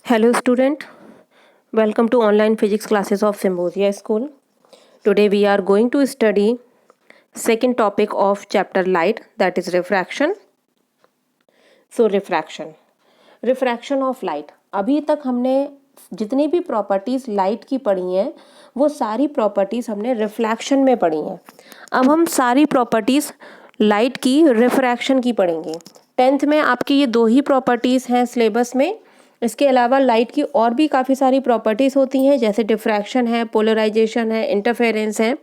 Hello student, welcome to online physics classes of Symbiosia School. Today we are going to study second topic of chapter light, that is refraction. So refraction of light. अभी तक हमने जितनी भी properties light की पढ़ी हैं वो सारी प्रॉपर्टीज़ हमने रिफ्लेक्शन में पढ़ी हैं. अब हम सारी प्रॉपर्टीज़ लाइट की रिफ्रैक्शन की पढ़ेंगे. 10th में आपकी ये दो ही प्रॉपर्टीज़ हैं सिलेबस में. इसके अलावा लाइट की और भी काफ़ी सारी प्रॉपर्टीज़ होती हैं, जैसे डिफ्रैक्शन है, पोलराइजेशन है, इंटरफेरेंस है.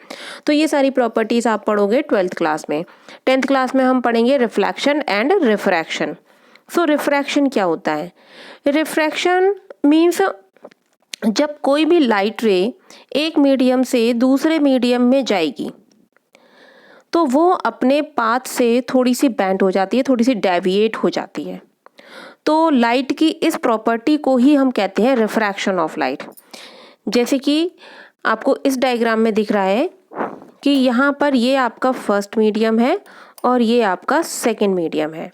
तो ये सारी प्रॉपर्टीज़ आप पढ़ोगे 12th क्लास में. 10th क्लास में हम पढ़ेंगे reflection and refraction. So refraction क्या होता है? रिफ्रैक्शन मीन्स जब कोई भी लाइट रे एक मीडियम से दूसरे मीडियम में जाएगी तो वो अपने पाथ से थोड़ी सी बेंड हो जाती है, थोड़ी सी डेविएट हो जाती है. तो लाइट की इस प्रॉपर्टी को ही हम कहते हैं रिफ्रैक्शन ऑफ लाइट. जैसे कि आपको इस डायग्राम में दिख रहा है कि यहाँ पर ये आपका फर्स्ट मीडियम है और ये आपका सेकंड मीडियम है.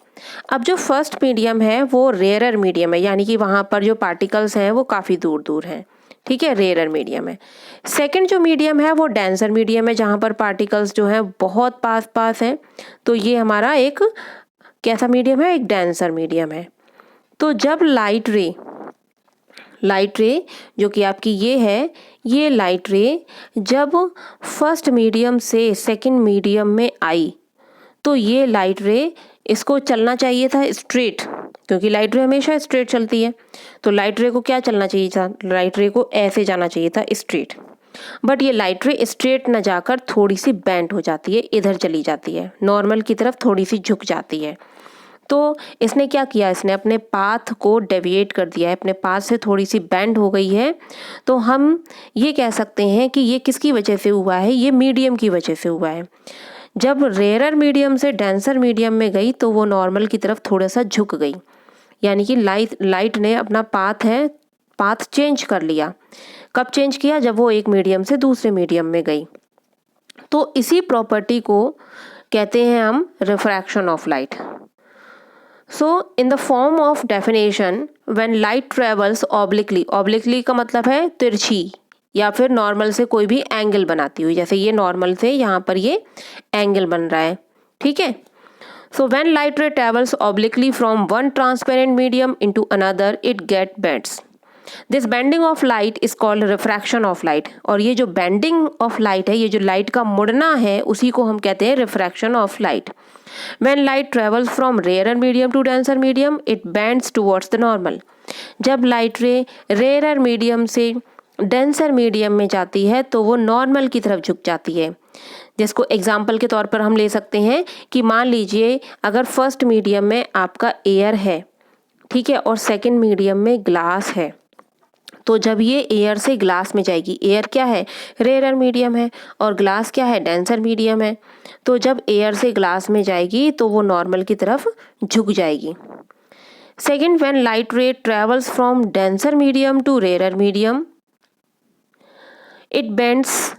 अब जो फर्स्ट मीडियम है वो रेयरर मीडियम है, यानी कि वहाँ पर जो पार्टिकल्स हैं वो काफ़ी दूर दूर हैं. ठीक है, रेयरर मीडियम है. सेकंड जो मीडियम है वो डेंसर मीडियम है, जहाँ पर पार्टिकल्स जो हैं बहुत पास पास हैं. तो ये हमारा एक कैसा मीडियम है? एक डेंसर मीडियम है. तो जब लाइट रे जो कि आपकी ये है, ये लाइट रे जब फर्स्ट मीडियम से सेकंड मीडियम में आई तो ये लाइट रे, इसको चलना चाहिए था स्ट्रेट, क्योंकि लाइट रे हमेशा स्ट्रेट चलती है. तो लाइट रे को क्या चलना चाहिए था? लाइट रे को ऐसे जाना चाहिए था, स्ट्रेट. बट ये लाइट रे स्ट्रेट न जाकर थोड़ी सी बेंड हो जाती है, इधर चली जाती है, नॉर्मल की तरफ थोड़ी सी झुक जाती है. तो इसने क्या किया? इसने अपने पाथ को डेविएट कर दिया है, अपने पाथ से थोड़ी सी बेंड हो गई है. तो हम ये कह सकते हैं कि ये किसकी वजह से हुआ है? ये मीडियम की वजह से हुआ है. जब रेयरर मीडियम से डेंसर मीडियम में गई तो वो नॉर्मल की तरफ थोड़ा सा झुक गई, यानी कि लाइट ने अपना पाथ चेंज कर लिया. कब चेंज किया? जब वो एक मीडियम से दूसरे मीडियम में गई. तो इसी प्रॉपर्टी को कहते हैं हम refraction of light. So in the form of definition, when light travels obliquely का मतलब है तिरछी या फिर नॉर्मल से कोई भी एंगल बनाती हुई, जैसे ये नॉर्मल से यहाँ पर ये एंगल बन रहा है. ठीक है. So when light ray travels obliquely from one transparent medium into another, it get bends. This bending of light is called refraction of light. और ये जो bending of light है, ये जो लाइट का मुड़ना है, उसी को हम कहते हैं refraction of light. When light travels from rarer medium to denser medium, it bends towards the normal. जब लाइट रे रेयर मीडियम से डेंसर मीडियम में जाती है तो वो नॉर्मल की तरफ झुक जाती है. जिसको एग्जाम्पल के तौर पर हम ले सकते हैं कि मान लीजिए अगर फर्स्ट मीडियम में आपका एयर है, ठीक है, और सेकंड मीडियम में ग्लास है. तो जब ये एयर से ग्लास में जाएगी, एयर क्या है? रेयर मीडियम है, और ग्लास क्या है? डेंसर मीडियम है. तो जब एयर से ग्लास में जाएगी तो वो नॉर्मल की तरफ झुक जाएगी. Second, when light ray travels from denser medium to rare medium, it bends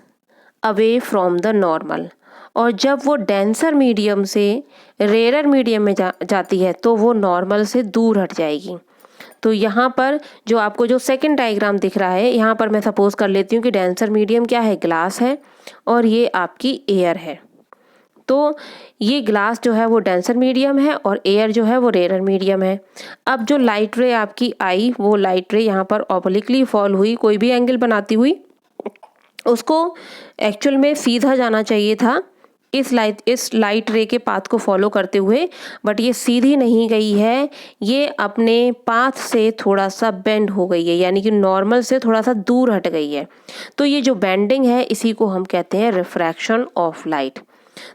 away from the normal. और जब वो डेंसर मीडियम से रेयर मीडियम में जाती है तो वो नॉर्मल से दूर हट जाएगी. तो यहाँ पर जो आपको जो सेकंड डायग्राम दिख रहा है, यहाँ पर मैं सपोज कर लेती हूँ कि डेंसर मीडियम क्या है? ग्लास है, और ये आपकी एयर है. तो ये ग्लास जो है वो डेंसर मीडियम है और एयर जो है वो रेयर मीडियम है. अब जो लाइट रे आपकी आई, वो लाइट रे यहाँ पर ऑब्लिकली फॉल हुई, कोई भी एंगल बनाती हुई. उसको एक्चुअल में सीधा जाना चाहिए था इस लाइट रे के पाथ को फॉलो करते हुए, बट ये सीधी नहीं गई है, ये अपने पाथ से थोड़ा सा बेंड हो गई है, यानी कि नॉर्मल से थोड़ा सा दूर हट गई है. तो ये जो बेंडिंग है इसी को हम कहते हैं रिफ्रैक्शन ऑफ लाइट.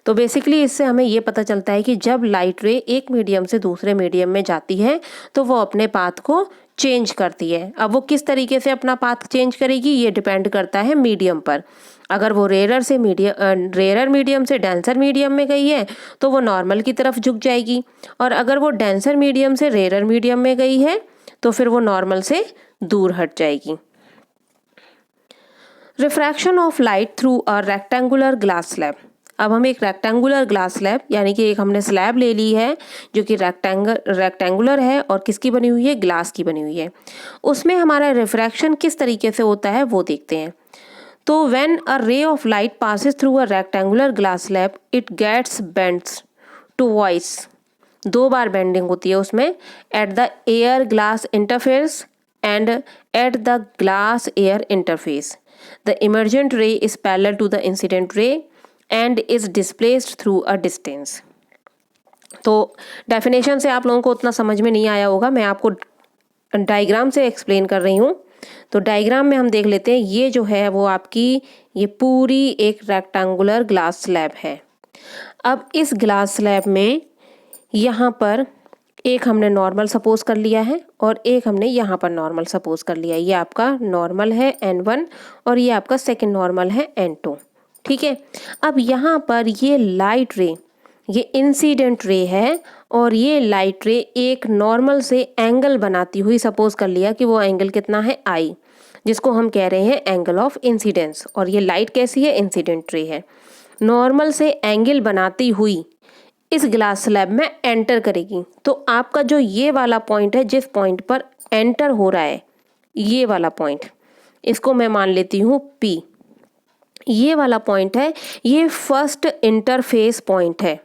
तो बेसिकली इससे हमें ये पता चलता है कि जब लाइट रे एक मीडियम से दूसरे मीडियम में जाती है तो वो अपने पाथ को चेंज करती है. अब वो किस तरीके से अपना पाथ चेंज करेगी ये डिपेंड करता है मीडियम पर. अगर वो रेयर मीडियम से डेंसर मीडियम में गई है तो वो नॉर्मल की तरफ झुक जाएगी, और अगर वो डेंसर मीडियम से रेयर मीडियम में गई है तो फिर वो नॉर्मल से दूर हट जाएगी. Refraction of light through a rectangular glass slab. अब हम एक रेक्टेंगुलर ग्लास स्लैब यानी कि एक हमने स्लैब ले ली है जो कि रेक्टेंगुलर है और किसकी बनी हुई है, ग्लास की बनी हुई है। उसमें हमारा रिफ्रैक्शन किस तरीके से होता है वो देखते हैं। तो when a ray of light passes through a rectangular glass slab it gets bends twice, 2 बार बेंडिंग होती है उसमें, at the air glass interface and at the glass air interface the emergent ray is parallel to the incident ray and is displaced through a distance. तो definition से आप लोगों को उतना समझ में नहीं आया होगा, मैं आपको डायग्राम से एक्सप्लेन कर रही हूँ। तो डायग्राम में हम देख लेते हैं, ये जो है वो आपकी ये पूरी एक रेक्टेंगुलर ग्लास स्लैब है। अब इस ग्लास स्लैब में यहाँ पर एक हमने नॉर्मल सपोज कर लिया है और एक हमने यहाँ पर नॉर्मल सपोज कर लिया है। ये आपका नॉर्मल है n1 और ये आपका सेकंड नॉर्मल है n2, ठीक है। अब यहाँ पर ये लाइट रे, ये इंसिडेंट रे है और ये लाइट रे एक नॉर्मल से एंगल बनाती हुई, सपोज कर लिया कि वो एंगल कितना है I, जिसको हम कह रहे हैं एंगल ऑफ इंसिडेंस। और ये लाइट कैसी है, इंसिडेंट रे है, नॉर्मल से एंगल बनाती हुई इस ग्लास स्लैब में एंटर करेगी। तो आपका जो ये वाला पॉइंट है, जिस पॉइंट पर एंटर हो रहा है, ये वाला पॉइंट, इसको मैं मान लेती हूँ P। ये वाला पॉइंट है, ये फर्स्ट इंटरफेस पॉइंट है।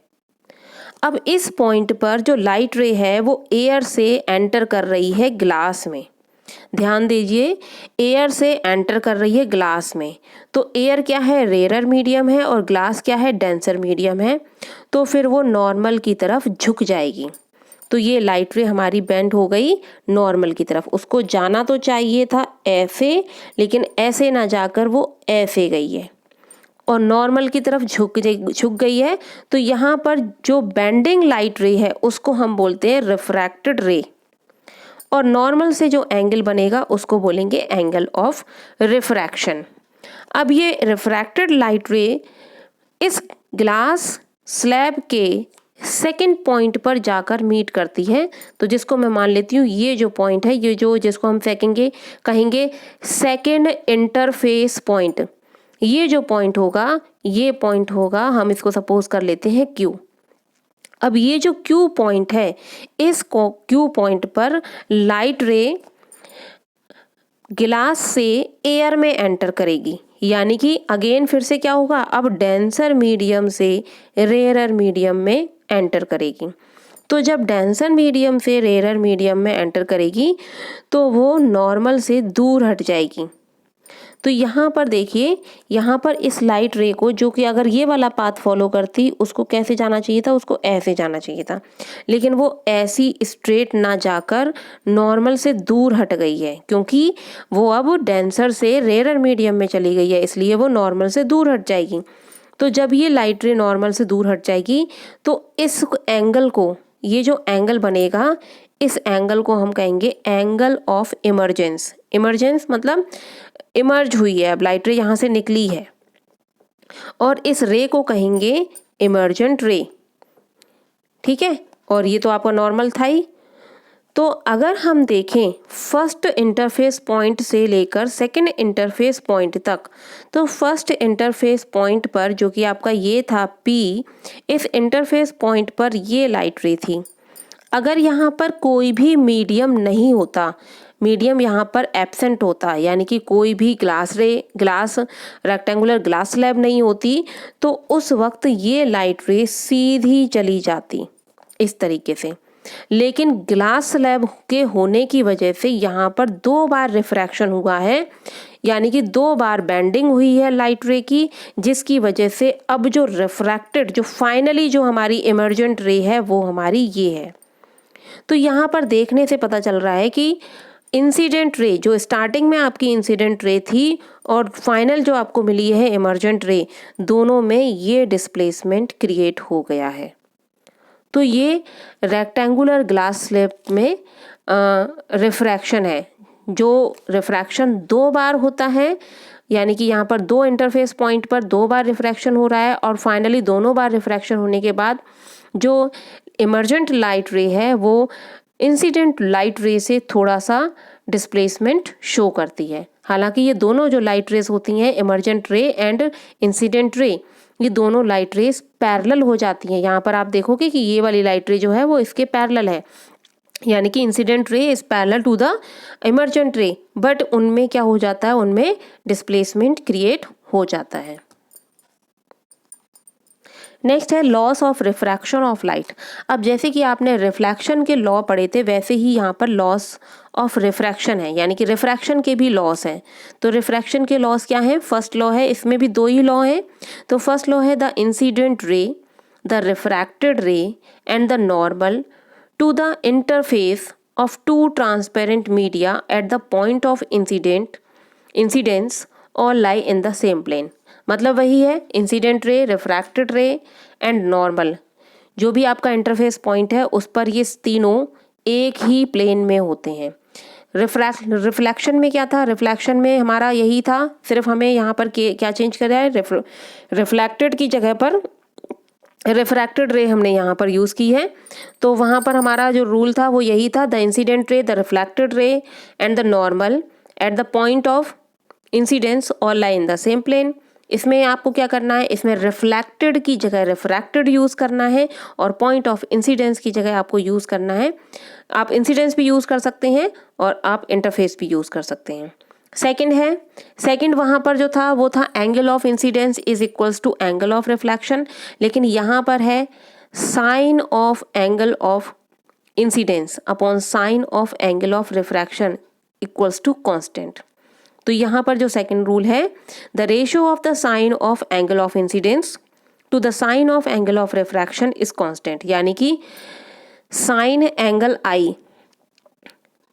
अब इस पॉइंट पर जो लाइट रे है वो एयर से एंटर कर रही है ग्लास में। ध्यान दीजिए, एयर से एंटर कर रही है ग्लास में। तो एयर क्या है, रेयर मीडियम है और ग्लास क्या है, डेंसर मीडियम है। तो फिर वो नॉर्मल की तरफ झुक जाएगी। तो ये लाइट रे हमारी बेंड हो गई नॉर्मल की तरफ। उसको जाना तो चाहिए था ऐसे, लेकिन ऐसे ना जाकर वो ऐसे गई है और नॉर्मल की तरफ झुक गई है। तो यहाँ पर जो बेंडिंग लाइट रे है उसको हम बोलते हैं रिफ्रैक्टेड रे, और नॉर्मल से जो एंगल बनेगा उसको बोलेंगे एंगल ऑफ रिफ्रैक्शन। अब ये रिफ्रैक्टेड लाइट रे इस ग्लास स्लैब के सेकंड पॉइंट पर जाकर मीट करती है। तो जिसको मैं मान लेती हूँ ये जो पॉइंट है, ये जो जिसको हम कहेंगे सेकंड इंटरफेस पॉइंट, ये जो पॉइंट होगा, ये पॉइंट होगा, हम इसको सपोज कर लेते हैं Q। अब ये जो Q पॉइंट है, इस Q पॉइंट पर लाइट रे ग्लास से एयर में एंटर करेगी, यानी कि अगेन फिर से क्या होगा, अब डेंसर मीडियम से रेयरर मीडियम में एंटर करेगी। तो जब डेंसर मीडियम से रेयरर मीडियम में एंटर करेगी तो वो नॉर्मल से दूर हट जाएगी। तो यहाँ पर देखिए, यहाँ पर इस लाइट रे को, जो कि अगर ये वाला पाथ फॉलो करती, उसको कैसे जाना चाहिए था, उसको ऐसे जाना चाहिए था, लेकिन वो ऐसी स्ट्रेट ना जाकर नॉर्मल से दूर हट गई है, क्योंकि वो अब डेंसर से रेयरर मीडियम में चली गई है, इसलिए वो नॉर्मल से दूर हट जाएगी। तो जब ये लाइट रे नॉर्मल से दूर हट जाएगी तो इस एंगल को, ये जो एंगल बनेगा, इस एंगल को हम कहेंगे एंगल ऑफ इमर्जेंस। इमर्जेंस मतलब इमर्ज हुई है, अब लाइट रे यहाँ से निकली है, और इस रे को कहेंगे इमर्जेंट रे, ठीक है। और ये तो आपका नॉर्मल था ही। तो अगर हम देखें फर्स्ट इंटरफेस पॉइंट से लेकर सेकंड इंटरफेस पॉइंट तक, तो फर्स्ट इंटरफेस पॉइंट पर जो कि आपका ये था P, इस इंटरफेस पॉइंट पर ये लाइट रे थी। अगर यहाँ पर कोई भी मीडियम नहीं होता, मीडियम यहाँ पर एब्सेंट होता, यानी कि कोई भी ग्लास रेक्टेंगुलर ग्लास स्लैब नहीं होती, तो उस वक्त ये लाइट रे सीधी चली जाती इस तरीके से। लेकिन ग्लास स्लैब के होने की वजह से यहाँ पर 2 बार रिफ्रैक्शन हुआ है, यानी कि 2 बार बेंडिंग हुई है लाइट रे की, जिसकी वजह से अब जो रिफ्रैक्टेड, जो फाइनली जो हमारी इमर्जेंट रे है वो हमारी ये है। तो यहाँ पर देखने से पता चल रहा है कि इंसिडेंट रे, जो स्टार्टिंग में आपकी इंसिडेंट रे थी और फाइनल जो आपको मिली है इमर्जेंट रे, दोनों में ये डिस्प्लेसमेंट क्रिएट हो गया है। तो ये रेक्टेंगुलर ग्लास स्लैब में रिफ्रैक्शन है। जो रिफ्रैक्शन 2 बार होता है, यानी कि यहाँ पर 2 इंटरफेस पॉइंट पर 2 बार रिफ्रैक्शन हो रहा है, और फाइनली दोनों बार रिफ्रैक्शन होने के बाद जो इमर्जेंट लाइट रे है वो इंसिडेंट लाइट रे से थोड़ा सा डिस्प्लेसमेंट शो करती है। हालांकि ये दोनों जो लाइट रेस होती हैं, इमर्जेंट रे एंड इंसिडेंट रे, ये दोनों लाइट रेस पैरेलल हो जाती हैं। यहाँ पर आप देखोगे कि ये वाली लाइट रे जो है वो इसके पैरेलल है, यानी कि incident ray is parallel to the emergent ray, but उनमें क्या हो जाता है, उनमें डिस्प्लेसमेंट क्रिएट हो जाता है। नेक्स्ट है loss of refraction of light. अब जैसे कि आपने रिफ्लेक्शन के लॉ पढ़े थे, वैसे ही यहाँ पर लॉस ऑफ रिफ्रैक्शन है, यानी कि रिफ्रैक्शन के भी लॉस हैं। तो रिफ्रैक्शन के लॉस क्या हैं? फर्स्ट लॉ है, इसमें भी दो ही लॉ हैं। तो फर्स्ट लॉ है the incident ray, the refracted ray and the normal to the interface of two transparent media at the point of incidence all lie in the same plane. मतलब वही है, incident ray, refracted ray and normal, जो भी आपका interface point है उस पर ये तीनों एक ही प्लेन में होते हैं। रिफ्लेक्शन में क्या था? रिफ्लेक्शन में हमारा यही था, सिर्फ हमें यहाँ पर क्या चेंज कर रहा है, रिफ्लेक्टेड की जगह पर रिफ्रैक्टेड रे हमने यहाँ पर यूज़ की है। तो वहाँ पर हमारा जो रूल था वो यही था, the incident ray, the reflected ray and the normal at the point of incidence all lie in the same plane. इसमें आपको क्या करना है, इसमें रिफ्लेक्टेड की जगह रिफ्रैक्टेड यूज़ करना है और पॉइंट ऑफ इंसिडेंस की जगह आपको यूज़ करना है। आप इंसिडेंस भी यूज़ कर सकते हैं और आप इंटरफेस भी यूज़ कर सकते हैं। सेकंड वहाँ पर जो था वो था angle of incidence is equals to angle of reflection, लेकिन यहाँ पर है sine of angle of incidence upon sine of angle of refraction equals to constant. तो यहाँ पर जो सेकंड रूल है, the ratio of the sine of angle of incidence to the sine of angle of refraction is constant, यानी कि sine angle I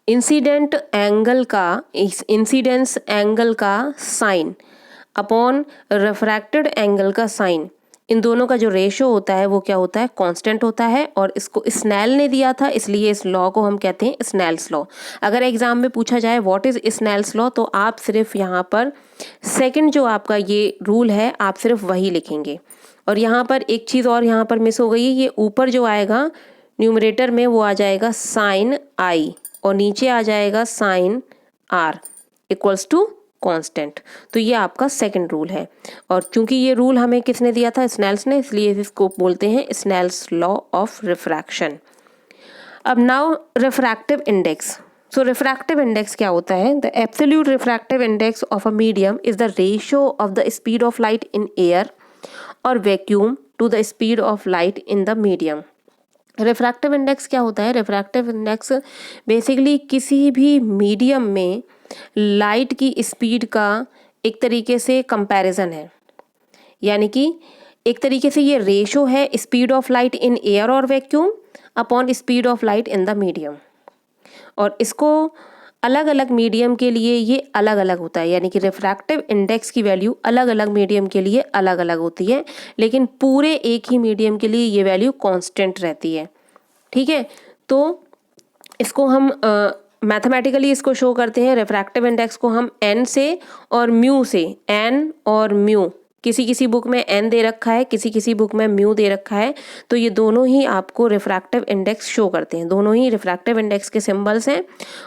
incident angle का, incidence angle का sine upon refracted angle का sign, इन दोनों का जो ratio होता है वो क्या होता है, कांस्टेंट होता है। और इसको स्नेल ने दिया था, इसलिए इस लॉ को हम कहते हैं स्नेल्स लॉ। अगर एग्जाम में पूछा जाए व्हाट इज स्नेल्स लॉ, तो आप सिर्फ यहाँ पर सेकंड जो आपका ये रूल है आप सिर्फ वही लिखेंगे। और यहाँ पर एक चीज़ और यहाँ पर मिस हो गई, ये ऊपर जो आएगा न्यूमरेटर में वो आ जाएगा साइन आई और नीचे आ जाएगा sine r equals to constant. तो ये आपका सेकंड रूल है, और चूंकि ये रूल हमें किसने दिया था, स्नेल्स ने, इसलिए इसको बोलते हैं स्नेल्स लॉ ऑफ रिफ्रैक्शन। अब now refractive index. So refractive index क्या होता है? The absolute refractive index of a medium is the ratio of the speed of light in air और vacuum to the speed of light in the medium. Refractive index क्या होता है? Refractive index basically किसी भी medium में light की speed का एक तरीके से कंपैरिजन है, यानी कि एक तरीके से ये रेशो है speed of light in air और vacuum upon speed of light in the medium. और इसको अलग अलग मीडियम के लिए ये अलग अलग होता है, यानी कि रिफ्रैक्टिव इंडेक्स की वैल्यू अलग अलग मीडियम के लिए अलग अलग होती है, लेकिन पूरे एक ही मीडियम के लिए ये वैल्यू कांस्टेंट रहती है। ठीक है, तो इसको हम मैथमेटिकली इसको शो करते हैं। रिफ्रैक्टिव इंडेक्स को हम एन से और म्यू से, एन और म्यू, किसी किसी बुक में एन दे रखा है, किसी किसी बुक में म्यू दे रखा है, तो ये दोनों ही आपको रिफ्रैक्टिव इंडेक्स शो करते हैं। दोनों ही रिफ्रैक्टिव इंडेक्स के सिंबल्स हैं।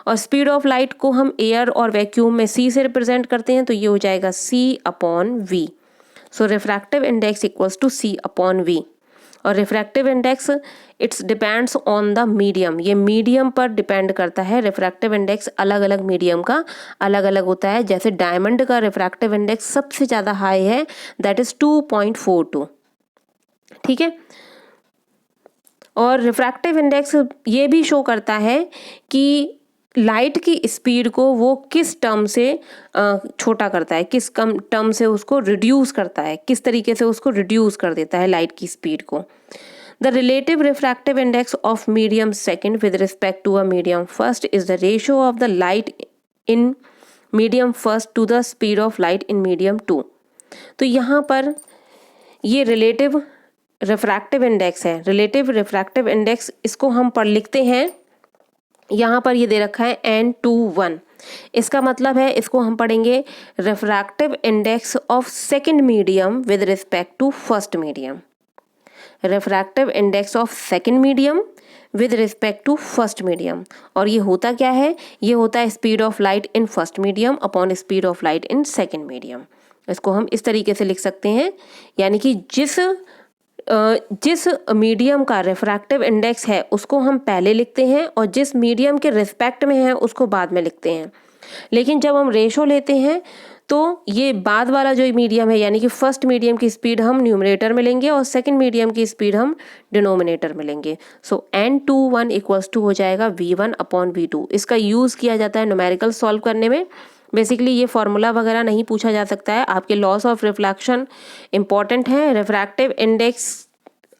और स्पीड ऑफ लाइट को हम एयर और वैक्यूम में सी से रिप्रेजेंट करते हैं, तो ये हो जाएगा C upon V. So refractive index equals to C upon V. और refractive index it's depends on the medium, ये मीडियम पर डिपेंड करता है। रिफ्रैक्टिव इंडेक्स अलग अलग मीडियम का अलग अलग होता है। जैसे डायमंड का रिफ्रैक्टिव इंडेक्स सबसे ज़्यादा हाई है, दैट इज़ 2.42। ठीक है, और रिफ्रैक्टिव इंडेक्स ये भी शो करता है कि लाइट की स्पीड को वो किस टर्म से छोटा करता है, किस कम टर्म से उसको रिड्यूस करता है, किस तरीके से उसको रिड्यूस कर देता है लाइट की स्पीड को। The relative refractive index of medium second with respect to a medium first is the ratio of the light in medium first to the speed of light in medium two. तो यहाँ पर ये relative refractive index है। Relative refractive index इसको हम पढ़ लिखते हैं, यहाँ पर ये दे रखा है N21। इसका मतलब है इसको हम पढ़ेंगे refractive index of second medium with respect to first medium. Refractive index of second medium with respect to first medium. और ये होता क्या है, ये होता है speed of light in first medium upon speed of light in second medium. इसको हम इस तरीके से लिख सकते हैं, यानी कि जिस मीडियम का रिफ्रैक्टिव इंडेक्स है उसको हम पहले लिखते हैं और जिस मीडियम के रिस्पेक्ट में है उसको बाद में लिखते हैं। लेकिन जब हम रेशो लेते हैं तो ये बाद वाला जो मीडियम है, यानी कि फर्स्ट मीडियम की स्पीड हम न्यूमरेटर में लेंगे और सेकंड मीडियम की स्पीड हम डिनोमिनेटर में लेंगे। सो n21 इक्वल्स टू हो जाएगा v1 अपॉन v2। इसका यूज़ किया जाता है न्यूमेरिकल सॉल्व करने में। बेसिकली ये फॉर्मूला वगैरह नहीं पूछा जा सकता है, आपके लॉस ऑफ रिफ्लेक्शन इंपॉर्टेंट है। रिफ्रैक्टिव इंडेक्स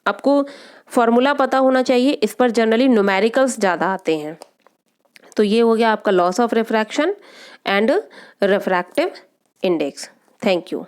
आपको फॉर्मूला पता होना चाहिए, इस पर जनरली न्यूमेरिकल्स ज़्यादा आते हैं। तो ये हो गया आपका loss of refraction and refractive index. Thank you.